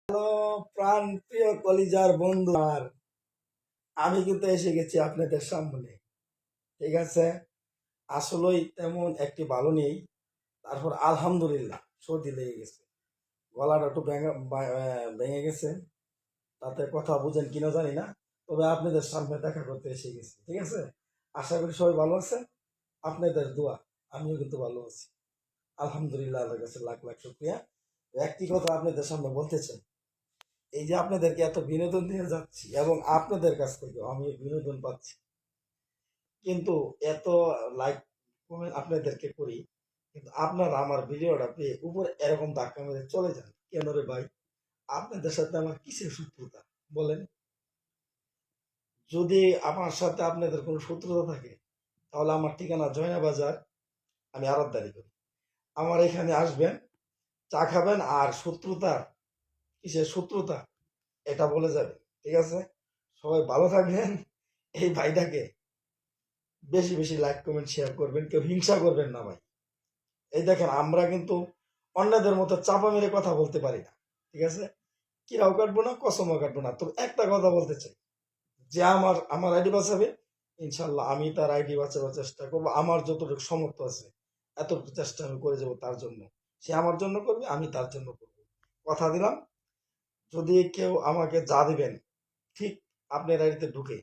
Hello প্রাণ প্রিয় কলিজার বন্ধু আর আমি কিন্তু এসে গেছি আপনাদের সামনে। ঠিক আছে, আসলেই তেমন একটি ভালো নেই। তারপর আলহামদুলিল্লাহ সর্দি লেগে গেছে, গলাটা একটু ভেঙে গেছে। তাতে কথা বুঝেন কিনা জানি না, তবে আপনাদের সামনে দেখা করতে এসে গেছি। ঠিক আছে, আশা করি সবাই ভালো আছে। আপনাদের দোয়া আমিও কিন্তু ভালো আছি, আলহামদুলিল্লাহ। আল্লাহর কাছে লাখ লাখ শুকরিয়া। একটি কথা আপনাদের সামনে বলতে চাই, এই যে আপনাদেরকে এত বিনোদন দিয়ে যাচ্ছি এবং আপনাদের কাছ থেকে আমি বিনোদন পাচ্ছি, কিন্তু এত লাইক কমেন্ট আপনাদেরকে করি, কিন্তু আপনারা আমার ভিডিওটা পেয়ে উপরে এরকম ধাক্কা মেরে চলে যান কেন রে ভাই? আপনাদের সাথে আমার কিসের শত্রুতা বলেন? যদি আমার সাথে আপনাদের কোনো শত্রুতা থাকে, তাহলে আমার ঠিকানা জয়না বাজার, আমি আড়তদারি করি। আমার এখানে আসবেন, চা খাবেন, আর শত্রুতা কিসের শত্রুতা এটা বলে যাবেন। ঠিক আছে, সবাই ভালো থাকবেন। এই ভাইটাকে বেশি বেশি লাইক কমেন্ট শেয়ার করবেন, কেউ হিংসা করবেন না ভাই। এই দেখেন, আমরা কিন্তু অন্যদের মতো চাপা মেরে কথা বলতে পারি না। ঠিক আছে, কিরাও কাটবো না, কসমও কাটবো না। তবে একটা কথা বলতে চাই, যে আমার আমার আইডি বাঁচাবে, ইনশাল্লাহ আমি তার আইডি বাঁচাবার চেষ্টা করবো। আমার যতটুকু সমর্থ আছে এতটুকু চেষ্টা আমি করে যাবো তার জন্য। সে আমার জন্য করবে, আমি তার জন্য করবো। কথা দিলাম, যদি কেউ আমাকে যা দিবেন, ঠিক আপনার আইডিতে ঢুকে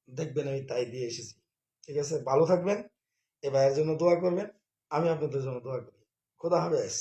দেখবেন আমি তাই দিয়ে এসেছি। ঠিক আছে, ভালো থাকবেন, এ ভাইয়ের জন্য দোয়া করবেন, আমি আপনাদের জন্য দোয়া করি। খোদা হাফেজ।